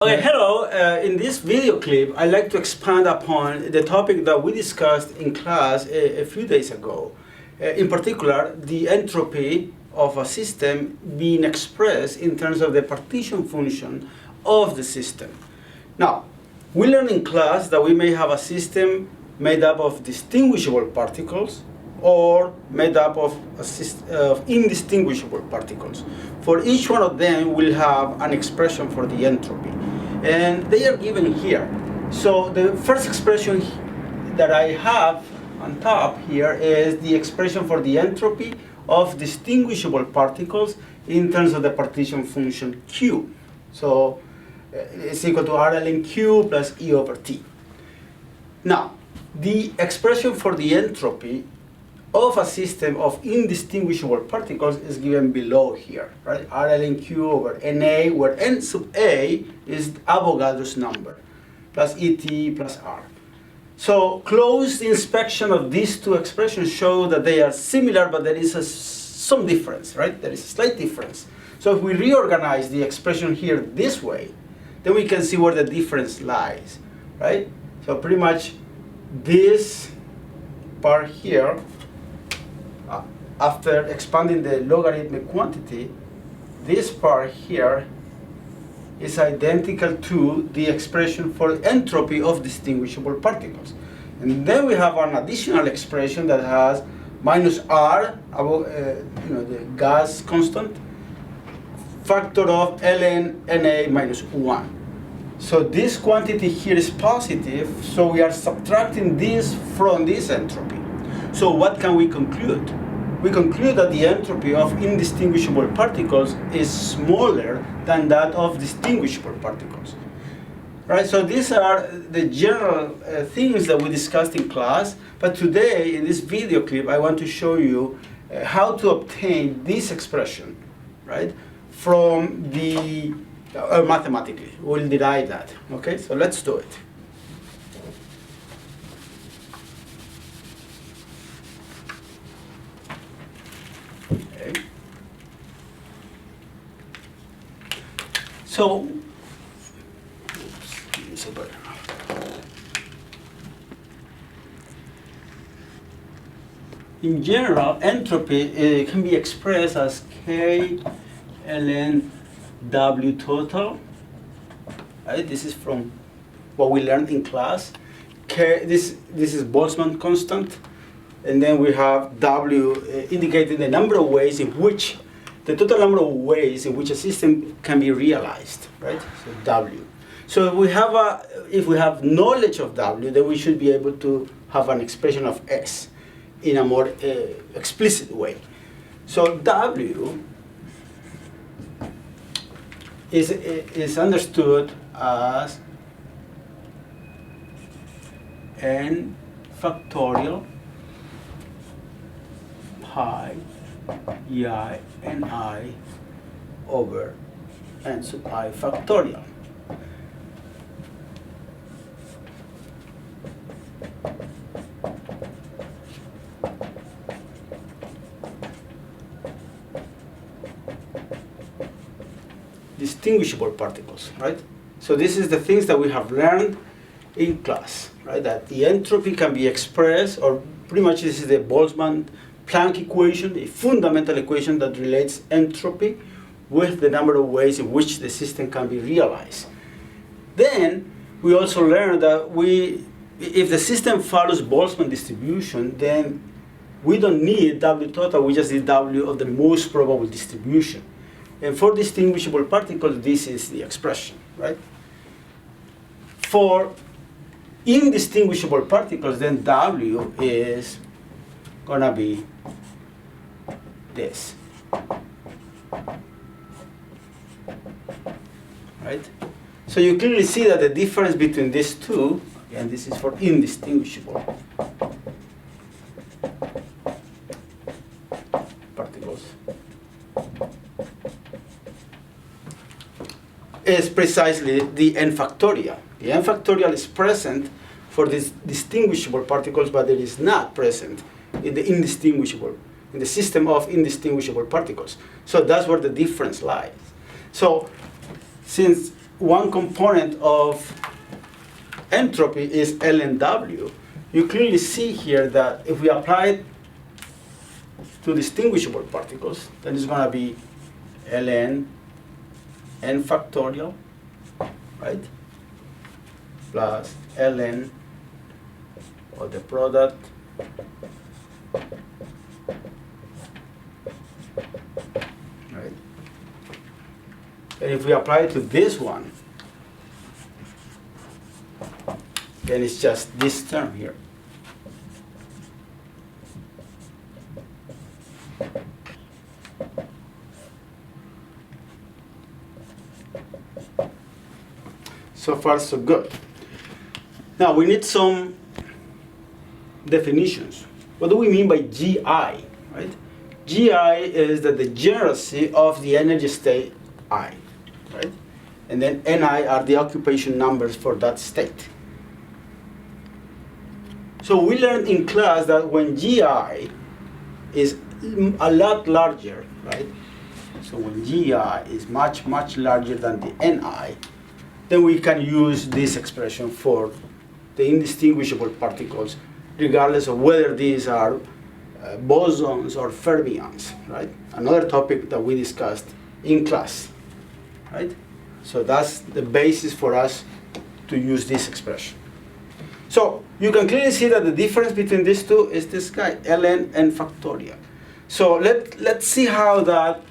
Okay, hello. In this video clip, I'd like to expand upon the topic that we discussed in class a few days ago. In particular, the entropy of a system being expressed in terms of the partition function of the system. Now, we learned in class that we may have a system made up of distinguishable particles or made up of indistinguishable particles. For each one of them, we'll have an expression for the entropy. And they are given here. So the first expression that I have on top here is the expression for the entropy of distinguishable particles in terms of the partition function Q. So it's equal to R ln Q plus E over T. Now, the expression for the entropy of a system of indistinguishable particles is given below here, right? R ln Q over Na, where N sub A is Avogadro's number, plus Et plus R. So close inspection of these two expressions show that they are similar, but there is some difference, right? There is a slight difference. So if we reorganize the expression here this way, then we can see where the difference lies, right? So pretty much this part here, after expanding the logarithmic quantity, this part here is identical to the expression for entropy of distinguishable particles. And then we have an additional expression that has minus R, the gas constant, factor of ln Na minus 1. So this quantity here is positive, so we are subtracting this from this entropy. So what can we conclude? We conclude that the entropy of indistinguishable particles is smaller than that of distinguishable particles. Right? So these are the general things that we discussed in class, but today in this video clip I want to show you how to obtain this expression, right, from the mathematically. We'll derive that. Okay, so let's do it. So, in general, entropy can be expressed as K ln W total. Right? This is from what we learned in class. This is Boltzmann constant, and then we have W indicating the number of ways in which the total number of ways in which a system can be realized, right? So W. So if we have knowledge of W, then we should be able to have an expression of S in a more explicit way. So W is understood as n factorial pi ei ni over n sub I factorial. Distinguishable particles, right? So this is the things that we have learned in class, right? That the entropy can be expressed, or pretty much this is the Boltzmann-Planck equation, a fundamental equation that relates entropy with the number of ways in which the system can be realized. Then we also learned that if the system follows Boltzmann distribution, then we don't need W total, we just need W of the most probable distribution. And for distinguishable particles, this is the expression, right? For indistinguishable particles, then W is going to be this, right? So you clearly see that the difference between these two, and this is for indistinguishable particles, is precisely the n factorial. The n factorial is present for these distinguishable particles, but it is not present in the indistinguishable, in the system of indistinguishable particles. So that's where the difference lies. So since one component of entropy is lnW, you clearly see here that if we apply it to distinguishable particles, then it's going to be ln n factorial, right, plus ln of the product right. And if we apply it to this one, then it's just this term here. So far, so good. Now, we need some definitions. What do we mean by GI, right? GI is the degeneracy of the energy state I, right? And then Ni are the occupation numbers for that state. So we learned in class that when GI is a lot larger, right? So when GI is much, much larger than the Ni, then we can use this expression for the indistinguishable particles, regardless of whether these are bosons or fermions, right? Another topic that we discussed in class, right? So that's the basis for us to use this expression. So you can clearly see that the difference between these two is this guy, ln n factorial. So let's see how that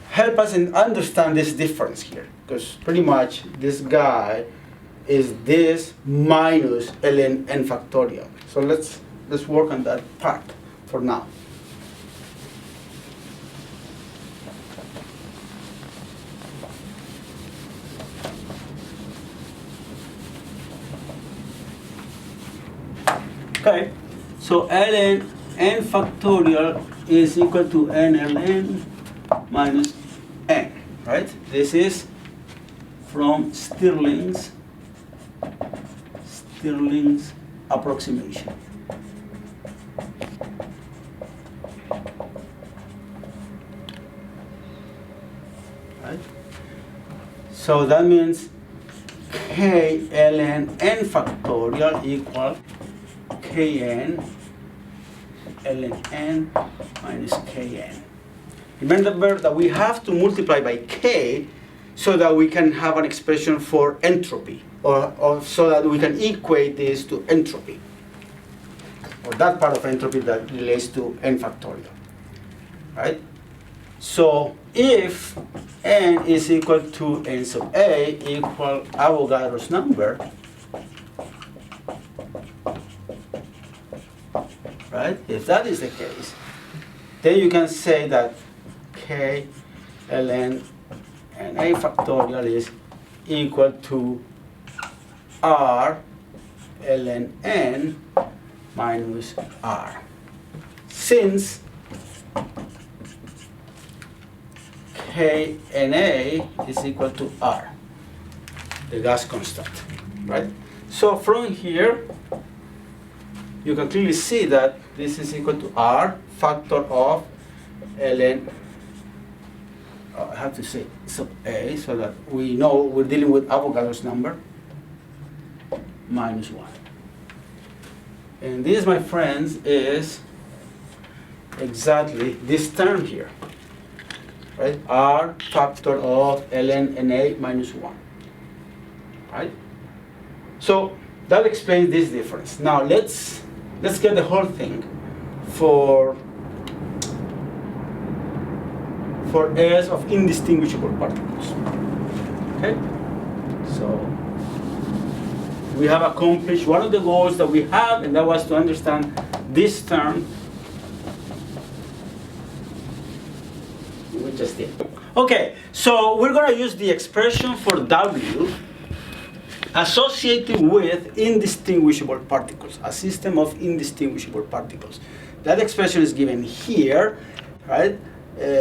help us in understand this difference here, because pretty much this guy is this minus ln n factorial. So let's work on that part for now. Okay, so ln n factorial is equal to n ln minus n, right? This is from Stirling's approximation. Right? So that means k ln n factorial equal kn ln n minus kn. Remember that we have to multiply by k so that we can have an expression for entropy, or so that we can equate this to entropy, or that part of entropy that relates to n factorial, right? So if n is equal to n sub a equal Avogadro's number, right? If that is the case, then you can say that k ln n a factorial is equal to r ln n minus r, since k Na is equal to r, the gas constant, right? So from here, you can clearly see that this is equal to r factor of ln, I have to say sub a, so that we know we're dealing with Avogadro's number, minus 1. And this, my friends, is exactly this term here, right? R factor of ln Na minus 1, right? So that explains this difference. Now let's get the whole thing for S of indistinguishable particles. Okay? So we have accomplished one of the goals that we have, and that was to understand this term. We just did. Okay, so we're going to use the expression for W associated with indistinguishable particles, a system of indistinguishable particles. That expression is given here, right?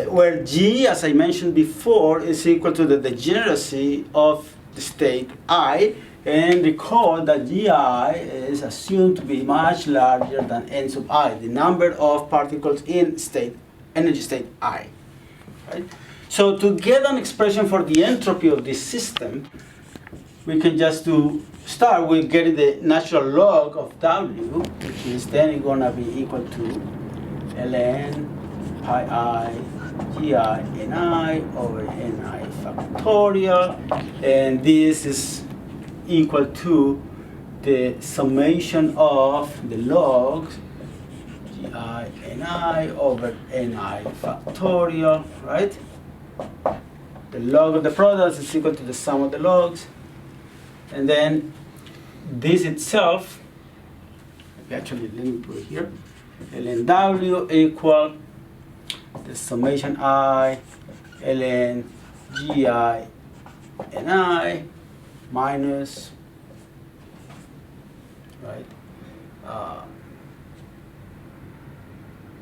Where G, as I mentioned before, is equal to the degeneracy of the state I, and recall that GI is assumed to be much larger than n sub I, the number of particles in energy state I. Right? So to get an expression for the entropy of this system, we can just start with getting the natural log of W, which is then going to be equal to ln pi I gi ni over ni factorial, and this is equal to the summation of the logs gi ni over ni factorial, right? The log of the products is equal to the sum of the logs, and then this itself, actually let me put it here, ln W equal the summation I ln gi ni minus, right,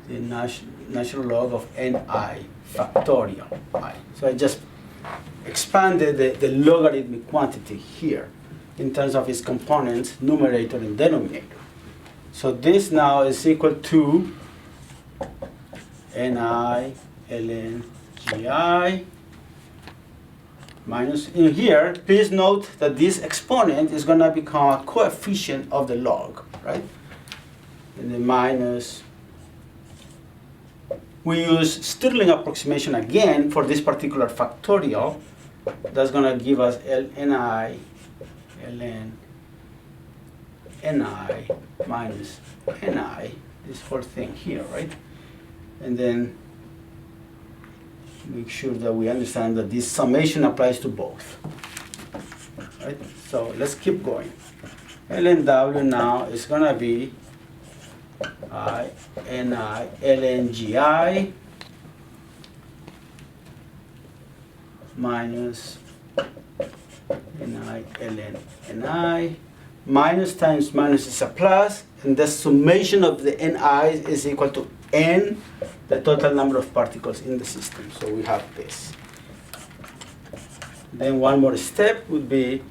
the natural log of ni factorial I. So I just expanded the logarithmic quantity here in terms of its components, numerator and denominator. So this now is equal to ni ln gi minus, in here, please note that this exponent is going to become a coefficient of the log, right? And then minus, we use Stirling approximation again for this particular factorial. That's going to give us ni ln ni minus ni, this whole thing here, right? And then make sure that we understand that this summation applies to both, right? So let's keep going. ln W now is going to be I ni ln gi minus ni ln ni. Minus times minus is a plus, and the summation of the ni is equal to n, the total number of particles in the system. So we have this. Then one more step would be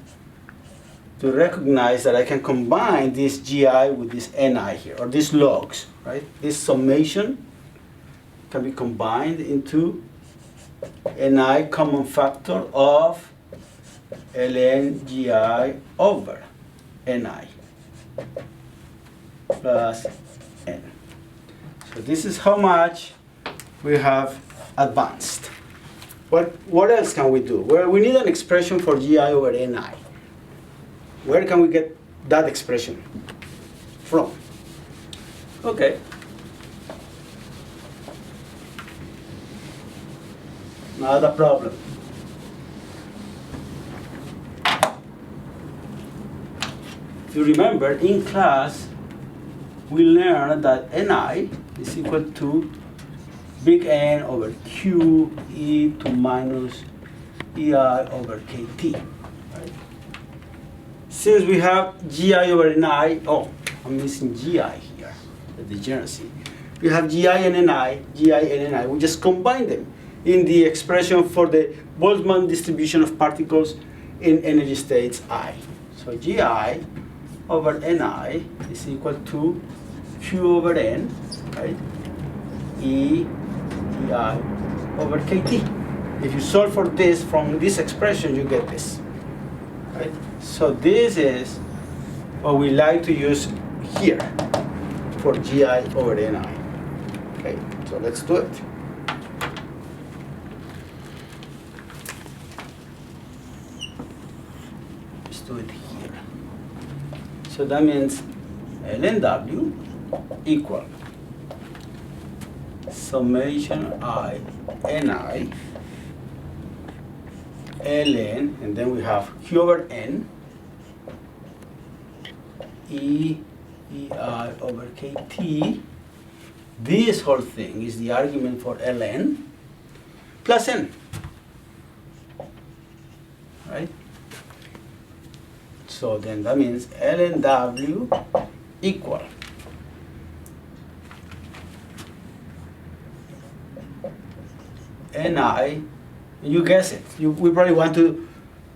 to recognize that I can combine this gi with this ni here, or these logs, right? This summation can be combined into ni common factor of ln gi over ni plus n. So this is how much we have advanced. What else can we do? Well, we need an expression for gi over ni. Where can we get that expression from? Okay. Not a problem. If you remember, in class, we learned that ni is equal to big N over Q e to minus ei over kt. Right? Since we have gi over ni, oh, I'm missing gi here, the degeneracy. We have gi and ni, we just combine them in the expression for the Boltzmann distribution of particles in energy states I. So gi over ni is equal to Q over N, right? E ei over kt. If you solve for this from this expression, you get this, right? So this is what we like to use here for gi over ni. Okay, so let's do it. Let's do it here. So that means ln W equal summation I ni ln, and then we have Q over N E ei over kt. This whole thing is the argument for ln plus n, right? So then that means ln W equal ni, you guess it. We probably want to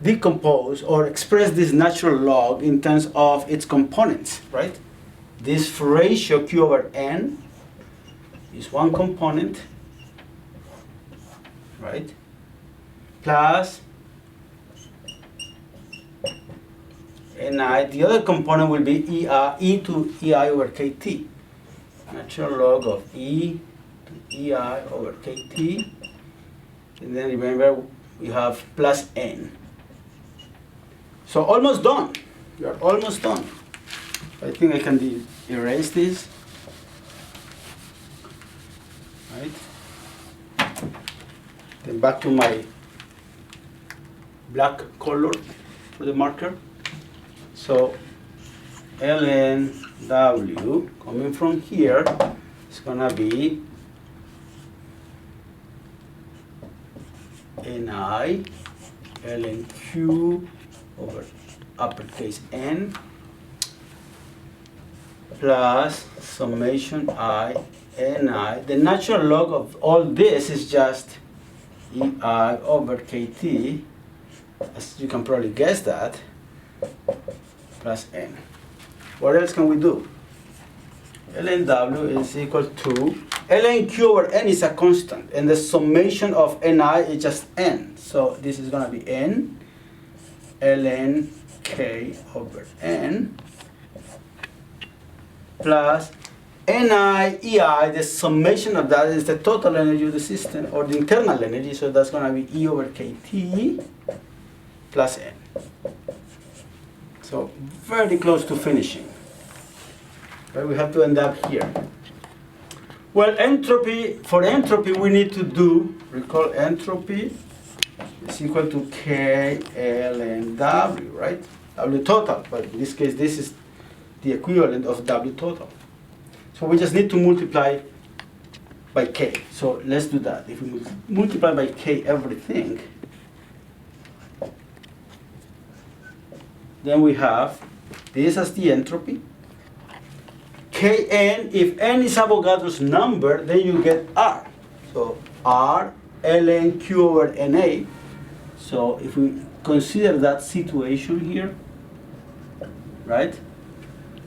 decompose or express this natural log in terms of its components, right? This ratio Q over N is one component, right? Plus Ni. The other component will be e to ei over kt. Natural log of e to ei over kt. And then remember, we have plus n. So almost done. We are almost done. I think I can erase this. Right? Then back to my black color for the marker. So ln w coming from here is gonna be ni ln q over uppercase n plus summation I ni. The natural log of all this is just ei over kt, as you can probably guess that, plus n. What else can we do? ln w is equal to ln q over n is a constant, and the summation of ni is just n. So this is going to be n ln k over n plus ni ei, the summation of that is the total energy of the system, or the internal energy, so that's going to be e over kt plus n. So very close to finishing. But we have to end up here. Well, entropy, for entropy we need to do, recall entropy is equal to k ln w, right? W total, but in this case this is the equivalent of W total. So we just need to multiply by K. So let's do that. If we multiply by K everything, then we have this as the entropy. Kn, if n is Avogadro's number, then you get R. So R ln Q over Na. So if we consider that situation here, right?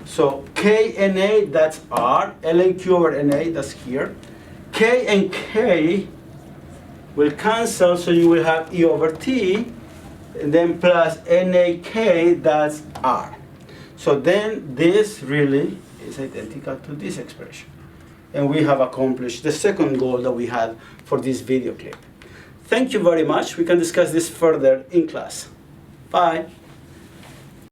So Kna, that's R, ln Q over Na, that's here. K and K will cancel, so you will have E over T, and then plus NaK, that's R. So then this really is identical to this expression. And we have accomplished the second goal that we had for this video clip. Thank you very much. We can discuss this further in class. Bye.